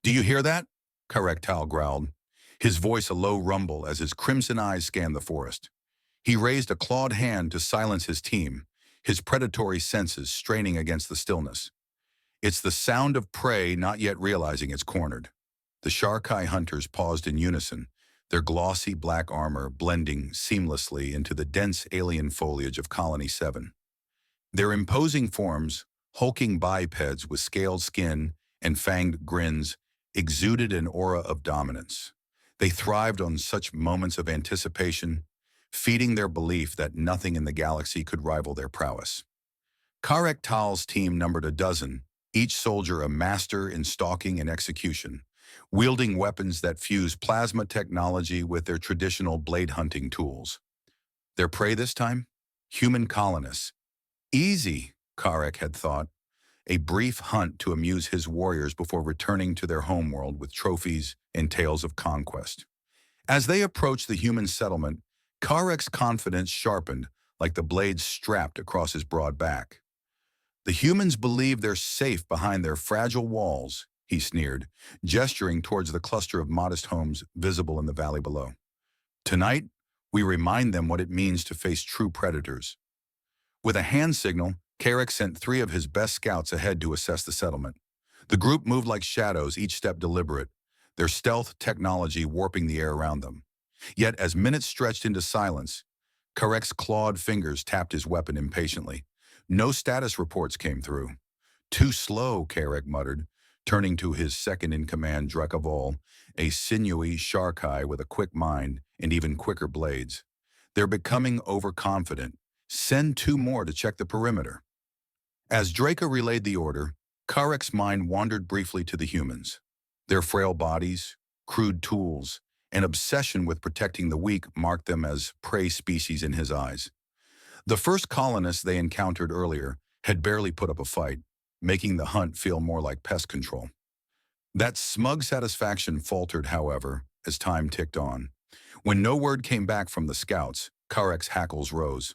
Do you hear that? Karektal growled, his voice a low rumble as his crimson eyes scanned the forest. He raised a clawed hand to silence his team, his predatory senses straining against the stillness. It's the sound of prey not yet realizing it's cornered. The Sharkai hunters paused in unison, their glossy black armor blending seamlessly into the dense alien foliage of Colony 7. Their imposing forms, hulking bipeds with scaled skin and fanged grins, exuded an aura of dominance. They thrived on such moments of anticipation, feeding their belief that nothing in the galaxy could rival their prowess. Karek Tal's team numbered a dozen, each soldier a master in stalking and execution, wielding weapons that fuse plasma technology with their traditional blade hunting tools. Their prey this time? Human colonists. Easy, Karek had thought, a brief hunt to amuse his warriors before returning to their homeworld with trophies and tales of conquest. As they approached the human settlement, Karek's confidence sharpened like the blades strapped across his broad back. The humans believe they're safe behind their fragile walls, he sneered, gesturing towards the cluster of modest homes visible in the valley below. Tonight, we remind them what it means to face true predators. With a hand signal, Karek sent 3 of his best scouts ahead to assess the settlement. The group moved like shadows, each step deliberate, their stealth technology warping the air around them. Yet, as minutes stretched into silence, Karek's clawed fingers tapped his weapon impatiently. No status reports came through. Too slow, Karek muttered, turning to his second-in-command Drekavol, a sinewy Sharkai with a quick mind and even quicker blades. They're becoming overconfident. Send 2 more to check the perimeter. As Draca relayed the order, Karek's mind wandered briefly to the humans. Their frail bodies, crude tools, and obsession with protecting the weak marked them as prey species in his eyes. The first colonists they encountered earlier had barely put up a fight, making the hunt feel more like pest control. That smug satisfaction faltered, however, as time ticked on. When no word came back from the scouts, Karek's hackles rose.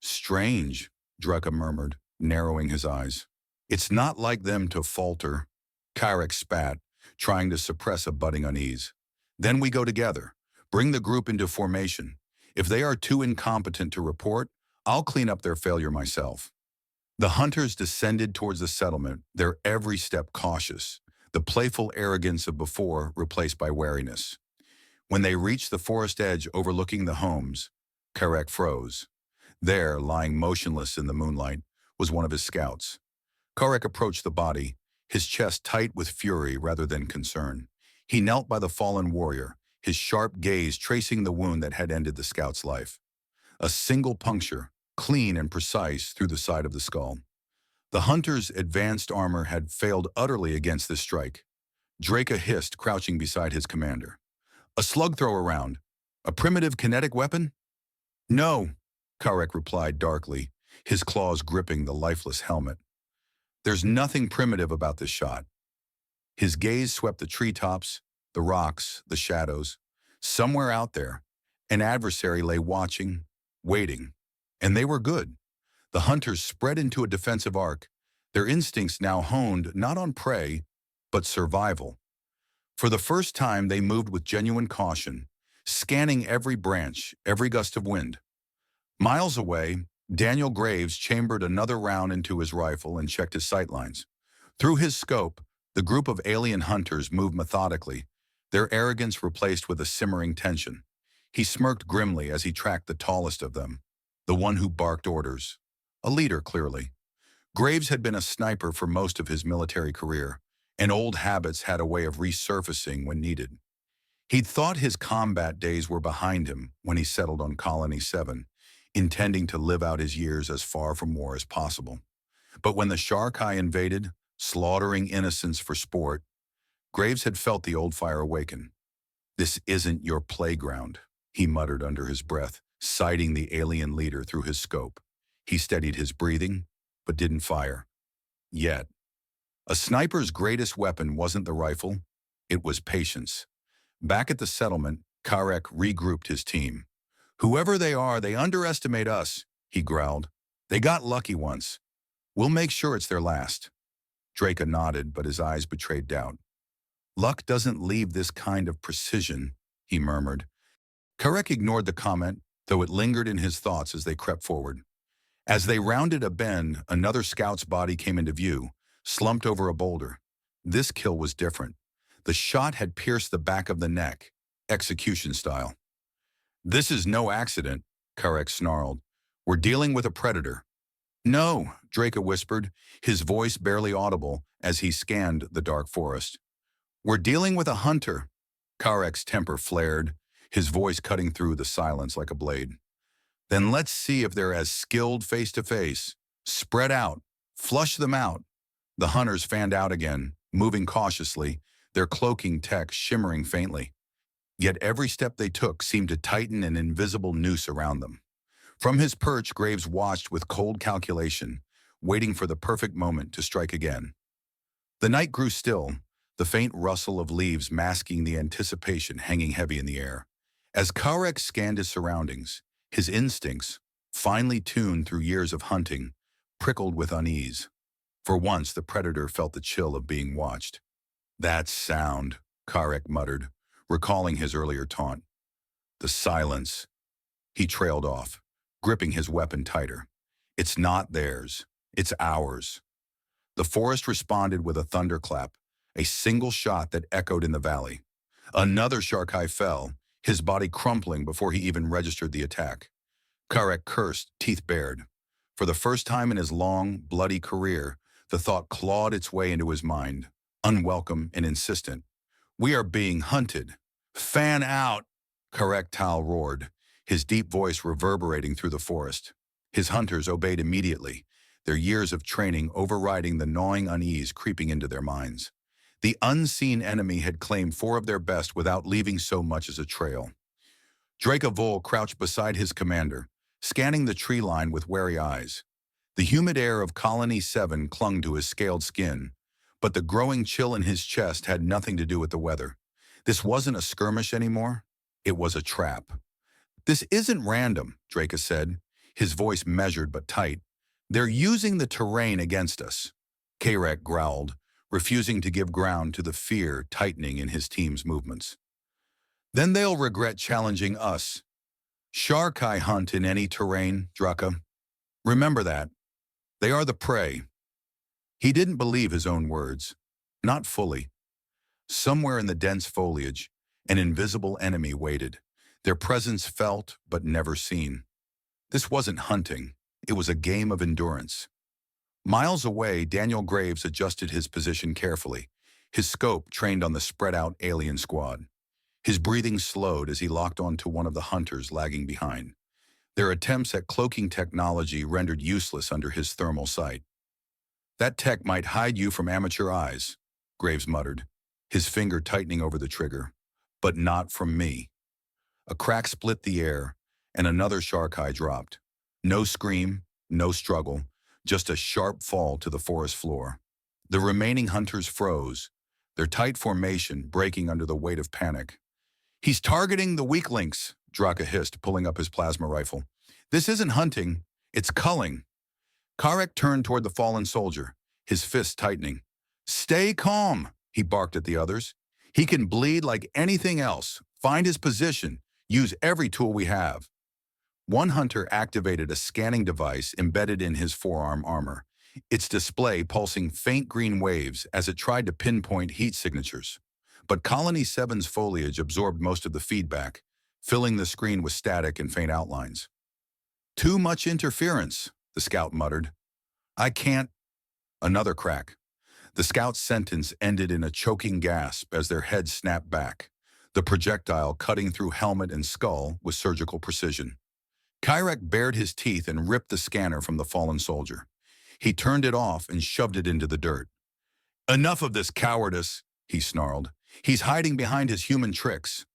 Strange, Drucka murmured, narrowing his eyes. It's not like them to falter. Karek spat, trying to suppress a budding unease. Then we go together. Bring the group into formation. If they are too incompetent to report, I'll clean up their failure myself. The hunters descended towards the settlement, their every step cautious, the playful arrogance of before replaced by wariness. When they reached the forest edge overlooking the homes, Karek froze. There, lying motionless in the moonlight, was one of his scouts. Karek approached the body, his chest tight with fury rather than concern. He knelt by the fallen warrior, his sharp gaze tracing the wound that had ended the scout's life. A single puncture, clean and precise, through the side of the skull. The hunter's advanced armor had failed utterly against this strike. Draca hissed, crouching beside his commander. A slug thrower round. A primitive kinetic weapon? No, Karek replied darkly, his claws gripping the lifeless helmet. There's nothing primitive about this shot. His gaze swept the treetops, the rocks, the shadows. Somewhere out there, an adversary lay watching, waiting. And they were good. The hunters spread into a defensive arc, their instincts now honed not on prey, but survival. For the first time, they moved with genuine caution, scanning every branch, every gust of wind. Miles away, Daniel Graves chambered another round into his rifle and checked his sightlines. Through his scope, the group of alien hunters moved methodically, their arrogance replaced with a simmering tension. He smirked grimly as he tracked the tallest of them, the one who barked orders. A leader, clearly. Graves had been a sniper for most of his military career, and old habits had a way of resurfacing when needed. He'd thought his combat days were behind him when he settled on Colony 7, intending to live out his years as far from war as possible. But when the Sharkai invaded, slaughtering innocents for sport, Graves had felt the old fire awaken. "This isn't your playground," he muttered under his breath, sighting the alien leader through his scope. He steadied his breathing, but didn't fire. Yet. A sniper's greatest weapon wasn't the rifle, it was patience. Back at the settlement, Karek regrouped his team. "Whoever they are, they underestimate us," he growled. "They got lucky once. We'll make sure it's their last." Draca nodded, but his eyes betrayed doubt. Luck doesn't leave this kind of precision, he murmured. Karek ignored the comment, though it lingered in his thoughts as they crept forward. As they rounded a bend, another scout's body came into view, slumped over a boulder. This kill was different. The shot had pierced the back of the neck, execution style. "This is no accident," Karek snarled. "We're dealing with a predator." "No," Draca whispered, his voice barely audible as he scanned the dark forest. "We're dealing with a hunter." Karek's temper flared, his voice cutting through the silence like a blade. "Then let's see if they're as skilled face-to-face. Spread out. Flush them out." The hunters fanned out again, moving cautiously, their cloaking tech shimmering faintly. Yet every step they took seemed to tighten an invisible noose around them. From his perch, Graves watched with cold calculation, waiting for the perfect moment to strike again. The night grew still, the faint rustle of leaves masking the anticipation hanging heavy in the air. As Karek scanned his surroundings, his instincts, finely tuned through years of hunting, prickled with unease. For once, the predator felt the chill of being watched. "That sound," Karek muttered, recalling his earlier taunt. "The silence." He trailed off, gripping his weapon tighter. "It's not theirs. It's ours." The forest responded with a thunderclap, a single shot that echoed in the valley. Another Sharkai fell, his body crumpling before he even registered the attack. Karek cursed, teeth bared. For the first time in his long, bloody career, the thought clawed its way into his mind, unwelcome and insistent. "We are being hunted. Fan out!" Karek Tal roared, his deep voice reverberating through the forest. His hunters obeyed immediately, their years of training overriding the gnawing unease creeping into their minds. The unseen enemy had claimed 4 of their best without leaving so much as a trail. Draca Vol crouched beside his commander, scanning the tree line with wary eyes. The humid air of Colony 7 clung to his scaled skin, but the growing chill in his chest had nothing to do with the weather. This wasn't a skirmish anymore. It was a trap. "This isn't random," Draca said, his voice measured but tight. "They're using the terrain against us." Karek growled, refusing to give ground to the fear tightening in his team's movements. "Then they'll regret challenging us. Sharkai hunt in any terrain, Draca. Remember that. They are the prey." He didn't believe his own words. Not fully. Somewhere in the dense foliage, an invisible enemy waited, their presence felt but never seen. This wasn't hunting. It was a game of endurance. Miles away, Daniel Graves adjusted his position carefully, his scope trained on the spread-out alien squad. His breathing slowed as he locked onto one of the hunters lagging behind, their attempts at cloaking technology rendered useless under his thermal sight. "That tech might hide you from amateur eyes," Graves muttered, his finger tightening over the trigger. "But not from me." A crack split the air, and another shark eye dropped. No scream, no struggle, just a sharp fall to the forest floor. The remaining hunters froze, their tight formation breaking under the weight of panic. "He's targeting the weak links," Draca hissed, pulling up his plasma rifle. "This isn't hunting, it's culling." Karek turned toward the fallen soldier, his fists tightening. "Stay calm," he barked at the others. "He can bleed like anything else. Find his position. Use every tool we have." One hunter activated a scanning device embedded in his forearm armor, its display pulsing faint green waves as it tried to pinpoint heat signatures. But Colony 7's foliage absorbed most of the feedback, filling the screen with static and faint outlines. "Too much interference," the scout muttered. "I can't—" Another crack. The scout's sentence ended in a choking gasp as their heads snapped back, the projectile cutting through helmet and skull with surgical precision. Kyrek bared his teeth and ripped the scanner from the fallen soldier. He turned it off and shoved it into the dirt. "Enough of this cowardice," he snarled. "He's hiding behind his human tricks.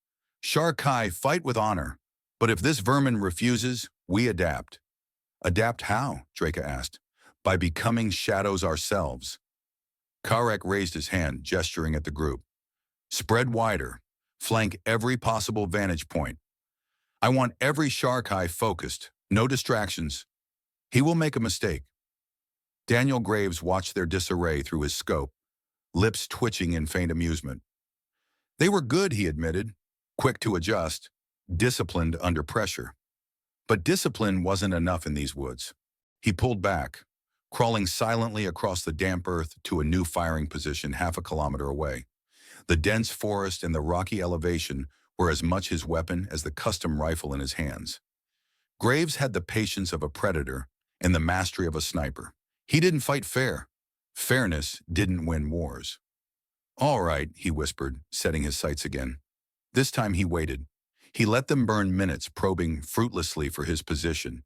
Sharkai, fight with honor. But if this vermin refuses, we adapt." "Adapt how?" Draca asked. "By becoming shadows ourselves." Karek raised his hand, gesturing at the group. "Spread wider. Flank every possible vantage point. I want every Sharkai focused, no distractions. He will make a mistake." Daniel Graves watched their disarray through his scope, lips twitching in faint amusement. They were good, he admitted, quick to adjust, disciplined under pressure. But discipline wasn't enough in these woods. He pulled back, crawling silently across the damp earth to a new firing position half a kilometer away. The dense forest and the rocky elevation were as much his weapon as the custom rifle in his hands. Graves had the patience of a predator and the mastery of a sniper. He didn't fight fair. Fairness didn't win wars. "All right," he whispered, setting his sights again. This time he waited. He let them burn minutes probing fruitlessly for his position.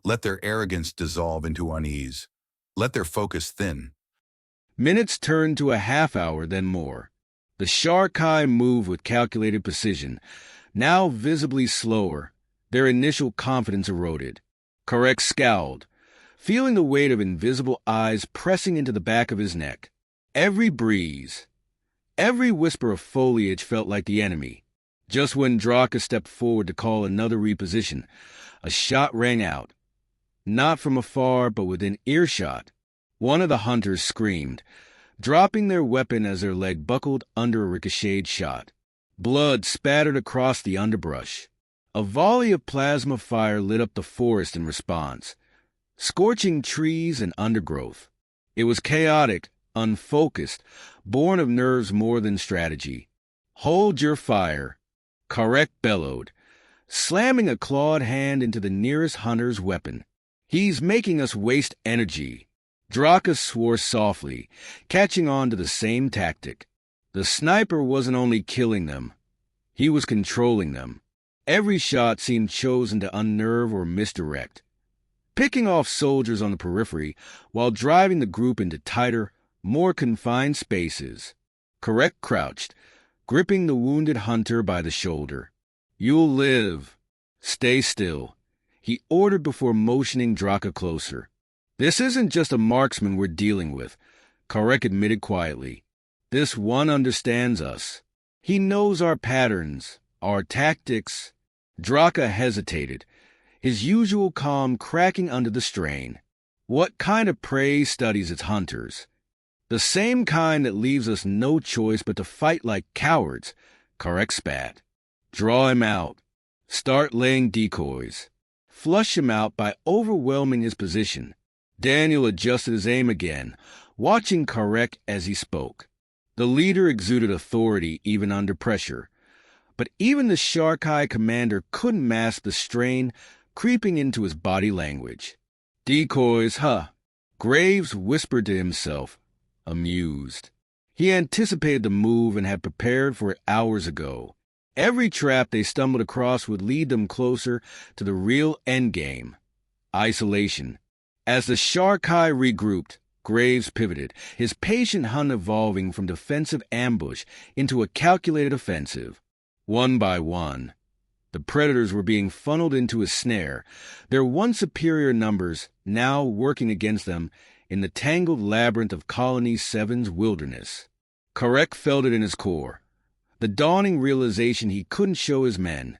Let their arrogance dissolve into unease. Let their focus thin. Minutes turned to a half hour, then more. The Sharkai moved with calculated precision, now visibly slower. Their initial confidence eroded. Karek scowled, feeling the weight of invisible eyes pressing into the back of his neck. Every breeze, every whisper of foliage felt like the enemy. Just when Draka stepped forward to call another reposition, a shot rang out. Not from afar, but within earshot. One of the hunters screamed, dropping their weapon as their leg buckled under a ricocheted shot. Blood spattered across the underbrush. A volley of plasma fire lit up the forest in response, scorching trees and undergrowth. It was chaotic, unfocused, born of nerves more than strategy. "Hold your fire," Karek bellowed, slamming a clawed hand into the nearest hunter's weapon. "He's making us waste energy." Draka swore softly, catching on to the same tactic. The sniper wasn't only killing them, he was controlling them. Every shot seemed chosen to unnerve or misdirect, picking off soldiers on the periphery while driving the group into tighter, more confined spaces. Karek crouched, gripping the wounded hunter by the shoulder. "You'll live. Stay still," he ordered before motioning Draka closer. "This isn't just a marksman we're dealing with," Karek admitted quietly. "This one understands us. He knows our patterns, our tactics." Draka hesitated, his usual calm cracking under the strain. "What kind of prey studies its hunters?" "The same kind that leaves us no choice but to fight like cowards," Karek spat. "Draw him out. Start laying decoys. Flush him out by overwhelming his position." Daniel adjusted his aim again, watching Karek as he spoke. The leader exuded authority even under pressure. But even the Sharkai commander couldn't mask the strain creeping into his body language. "Decoys, huh?" Graves whispered to himself, amused. He anticipated the move and had prepared for it hours ago. Every trap they stumbled across would lead them closer to the real endgame: isolation. As the Sharkai regrouped, Graves pivoted, his patient hunt evolving from defensive ambush into a calculated offensive. One by one, the predators were being funneled into his snare, their once superior numbers now working against them in the tangled labyrinth of Colony 7's wilderness. Karek felt it in his core, the dawning realization he couldn't show his men.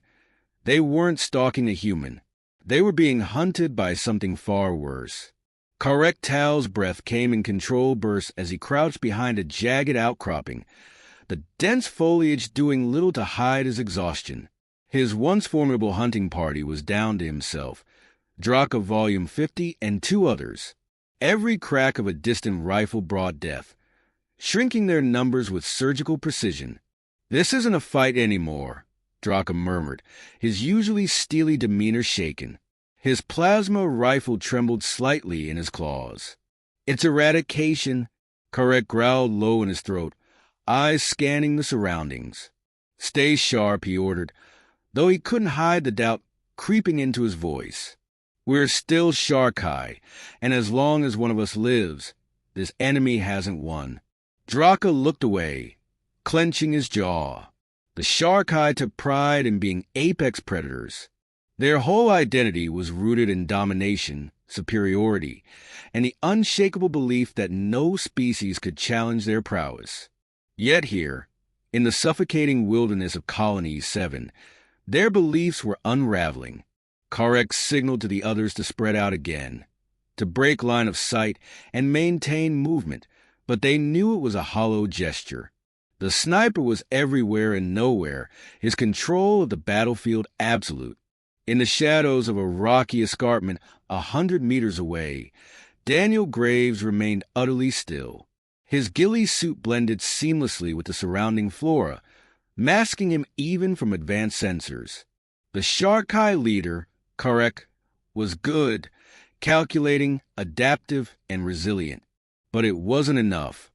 They weren't stalking a human. They were being hunted by something far worse. Karek Tal's breath came in controlled bursts as he crouched behind a jagged outcropping, the dense foliage doing little to hide his exhaustion. His once formidable hunting party was down to himself, Draka Volume 50 and two others. Every crack of a distant rifle brought death, shrinking their numbers with surgical precision. "This isn't a fight anymore," Draka murmured, his usually steely demeanor shaken. His plasma rifle trembled slightly in his claws. "It's eradication," Karek growled low in his throat, eyes scanning the surroundings. "Stay sharp," he ordered, though he couldn't hide the doubt creeping into his voice. "We're still Sharkai, and as long as one of us lives, this enemy hasn't won." Draka looked away, clenching his jaw. The Sharkai took pride in being apex predators. Their whole identity was rooted in domination, superiority, and the unshakable belief that no species could challenge their prowess. Yet here, in the suffocating wilderness of Colony 7, their beliefs were unraveling. Karek signaled to the others to spread out again, to break line of sight and maintain movement, but they knew it was a hollow gesture. The sniper was everywhere and nowhere, his control of the battlefield absolute. In the shadows of a rocky escarpment 100 meters away, Daniel Graves remained utterly still. His ghillie suit blended seamlessly with the surrounding flora, masking him even from advanced sensors. The Shark-Eye leader, Karek, was good, calculating, adaptive, and resilient. But it wasn't enough.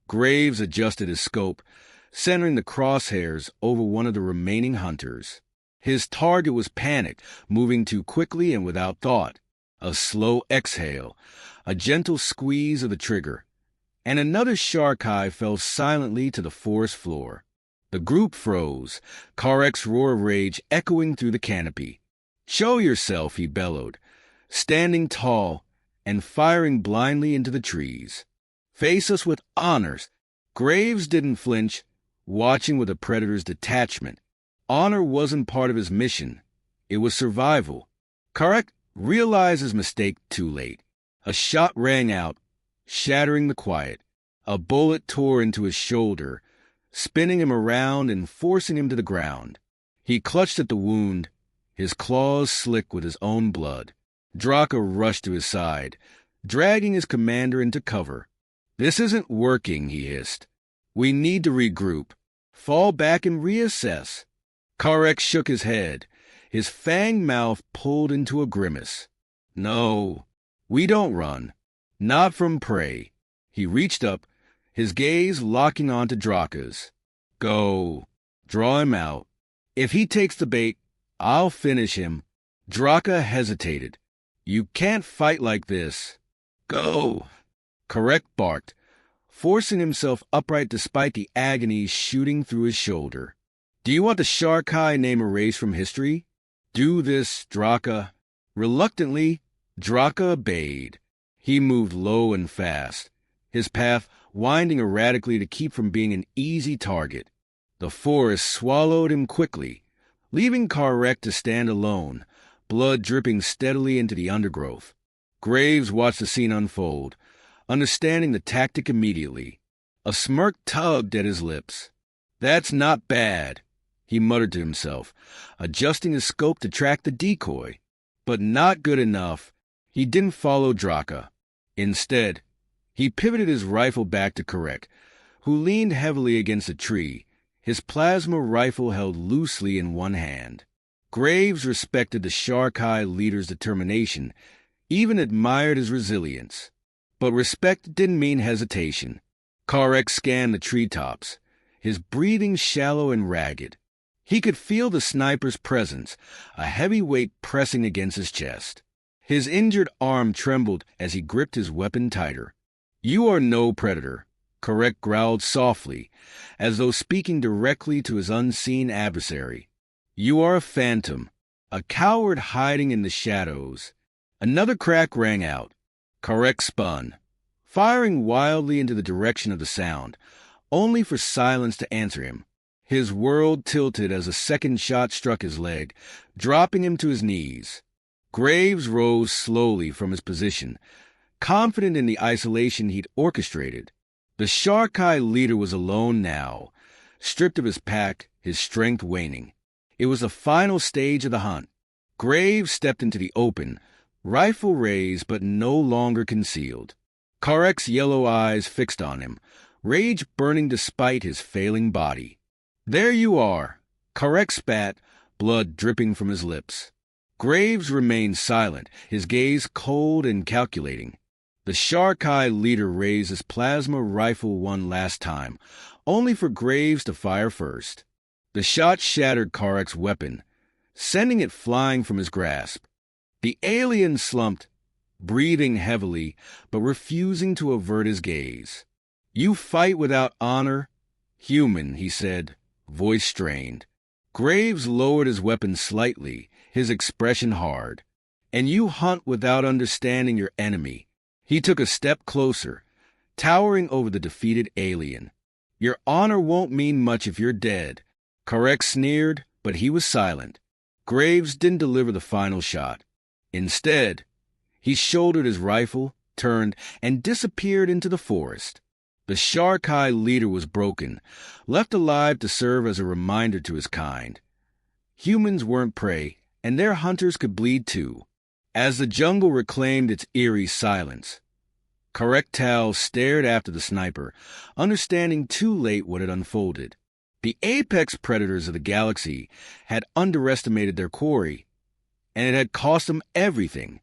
Graves adjusted his scope, centering the crosshairs over one of the remaining hunters. His target was panicked, moving too quickly and without thought. A slow exhale, a gentle squeeze of the trigger, and another Shark-Eye fell silently to the forest floor. The group froze, Karek's roar of rage echoing through the canopy. "Show yourself," he bellowed, standing tall and firing blindly into the trees. "Face us with honors." Graves didn't flinch, watching with a predator's detachment. Honor wasn't part of his mission. It was survival. Karek realized his mistake too late. A shot rang out, shattering the quiet. A bullet tore into his shoulder, spinning him around and forcing him to the ground. He clutched at the wound, his claws slick with his own blood. Draka rushed to his side, dragging his commander into cover. "This isn't working," he hissed. "We need to regroup. Fall back and reassess." Karek shook his head, his fanged mouth pulled into a grimace. "No, we don't run. Not from prey." He reached up, his gaze locking onto Draka's. "Go. Draw him out. If he takes the bait, I'll finish him." Draka hesitated. "You can't fight like this." "Go." Karek barked, forcing himself upright despite the agony shooting through his shoulder. "Do you want the Shark-Eye name erased from history? Do this, Draka." Reluctantly, Draka obeyed. He moved low and fast, his path winding erratically to keep from being an easy target. The forest swallowed him quickly, leaving Karek to stand alone, blood dripping steadily into the undergrowth. Graves watched the scene unfold, understanding the tactic immediately. A smirk tugged at his lips. "That's not bad," he muttered to himself, adjusting his scope to track the decoy. But not good enough. He didn't follow Draka. Instead, he pivoted his rifle back to Karek, who leaned heavily against a tree, his plasma rifle held loosely in one hand. Graves respected the Shark-Eye leader's determination, even admired his resilience. But respect didn't mean hesitation. Karek scanned the treetops, his breathing shallow and ragged. He could feel the sniper's presence, a heavy weight pressing against his chest. His injured arm trembled as he gripped his weapon tighter. "You are no predator," Karek growled softly, as though speaking directly to his unseen adversary. "You are a phantom, a coward hiding in the shadows." Another crack rang out. Karek spun, firing wildly into the direction of the sound, only for silence to answer him. His world tilted as a second shot struck his leg, dropping him to his knees. Graves rose slowly from his position, confident in the isolation he'd orchestrated. The Shark-Eye leader was alone now, stripped of his pack, his strength waning. It was the final stage of the hunt. Graves stepped into the open, rifle raised but no longer concealed. Karek's yellow eyes fixed on him, rage burning despite his failing body. "There you are." Karek spat, blood dripping from his lips. Graves remained silent, his gaze cold and calculating. The Shark-Eye leader raised his plasma rifle one last time, only for Graves to fire first. The shot shattered Karek's weapon, sending it flying from his grasp. The alien slumped, breathing heavily, but refusing to avert his gaze. "You fight without honor?" "Human," he said, voice strained. Graves lowered his weapon slightly, his expression hard. "And you hunt without understanding your enemy." He took a step closer, towering over the defeated alien. "Your honor won't mean much if you're dead." Karek sneered, but he was silent. Graves didn't deliver the final shot. Instead, he shouldered his rifle, turned, and disappeared into the forest. The Sharkai leader was broken, left alive to serve as a reminder to his kind. Humans weren't prey, and their hunters could bleed too. As the jungle reclaimed its eerie silence, Correctal stared after the sniper, understanding too late what had unfolded. The apex predators of the galaxy had underestimated their quarry, and it had cost them everything.